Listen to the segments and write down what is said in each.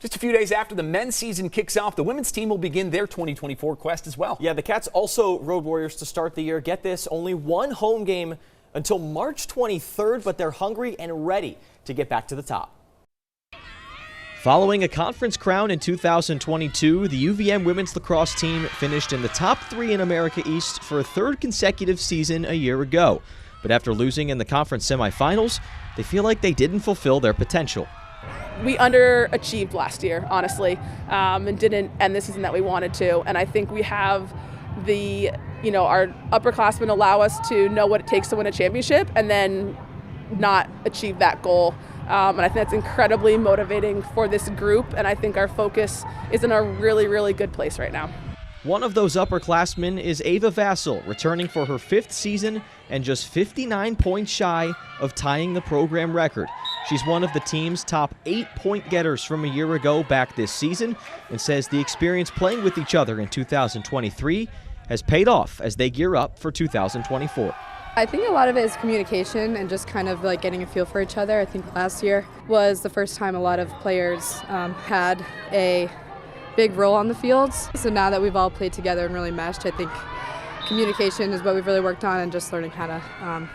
Just a few days after the men's season kicks off, the women's team will begin their 2024 quest as well. Yeah, the Cats also road warriors to start the year. Get this, only one home game until March 23rd, but they're hungry and ready to get back to the top. Following a conference crown in 2022, the UVM women's lacrosse team finished in the top 3 in America East for a third consecutive season a year ago. But after losing in the conference semifinals, they feel like they didn't fulfill their potential. We underachieved last year, honestly, and didn't end the season that we wanted to. And I think we have our upperclassmen allow us to know what it takes to win a championship and then not achieve that goal. And I think that's incredibly motivating for this group. And I think our focus is in a really, really good place right now. One of those upperclassmen is Ava Vassell, returning for her 5th season and just 59 points shy of tying the program record. She's one of the team's top 8-point getters from a year ago back this season and says the experience playing with each other in 2023 has paid off as they gear up for 2024. I think a lot of it is communication and just kind of like getting a feel for each other. I think last year was the first time a lot of players had a big role on the fields. So now that we've all played together and really meshed, I think communication is what we've really worked on and just learning how to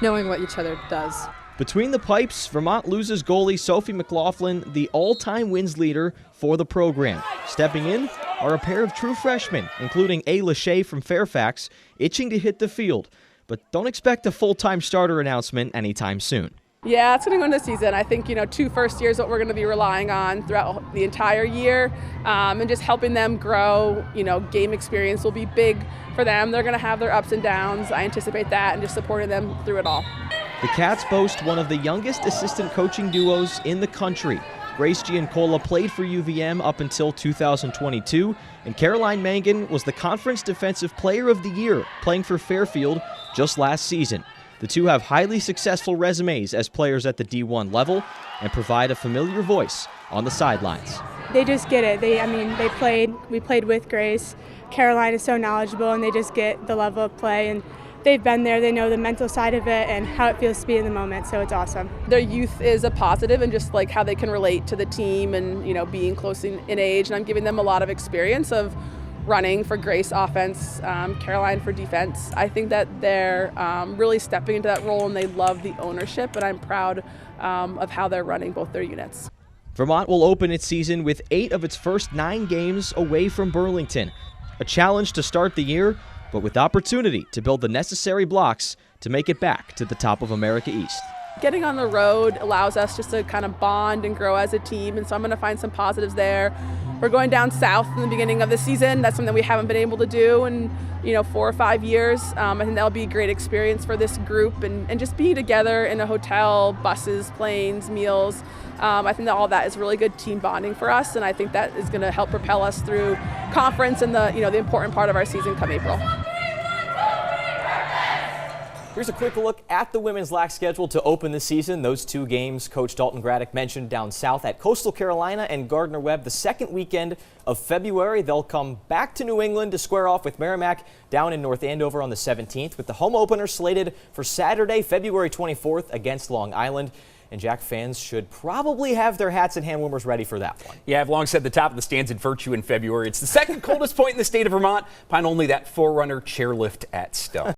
knowing what each other does. Between the pipes, Vermont loses goalie Sophie McLaughlin, the all-time wins leader for the program. Stepping in are a pair of true freshmen, including A. Lachey from Fairfax, itching to hit the field. But don't expect a full-time starter announcement anytime soon. Yeah, it's going to go into the season. I think, 2 first years what we're going to be relying on throughout the entire year, and just helping them grow. Game experience will be big for them. They're going to have their ups and downs. I anticipate that, and just supporting them through it all. The Cats boast one of the youngest assistant coaching duos in the country. Grace Giancola played for UVM up until 2022, and Caroline Mangan was the Conference Defensive Player of the Year, playing for Fairfield just last season. The two have highly successful resumes as players at the D1 level and provide a familiar voice on the sidelines. They just get it. We played with Grace. Caroline is so knowledgeable, and they just get the level of play, and they've been there. They know the mental side of it and how it feels to be in the moment, so it's awesome. Their youth is a positive, and just like how they can relate to the team and being close in age, and I'm giving them a lot of experience of running for Grace offense, Caroline for defense. I think that they're really stepping into that role, and they love the ownership, and I'm proud of how they're running both their units. Vermont will open its season with 8 of its first 9 games away from Burlington. A challenge to start the year, but with opportunity to build the necessary blocks to make it back to the top of America East. Getting on the road allows us just to kind of bond and grow as a team, and so I'm going to find some positives there. We're going down south in the beginning of the season. That's something we haven't been able to do in 4 or 5 years. I think that'll be a great experience for this group, and just being together in a hotel, buses, planes, meals. I think that all that is really good team bonding for us, and I think that is going to help propel us through conference and the important part of our season come April. Here's a quick look at the women's LAC schedule to open the season. Those 2 games Coach Dalton Graddick mentioned down south at Coastal Carolina and Gardner-Webb the second weekend of February. They'll come back to New England to square off with Merrimack down in North Andover on the 17th, with the home opener slated for Saturday, February 24th against Long Island. And Jack fans should probably have their hats and hand warmers ready for that one. Yeah, I've long said the top of the stands at Virtue in February. It's the second coldest point in the state of Vermont, behind only that Forerunner chairlift at Stowe.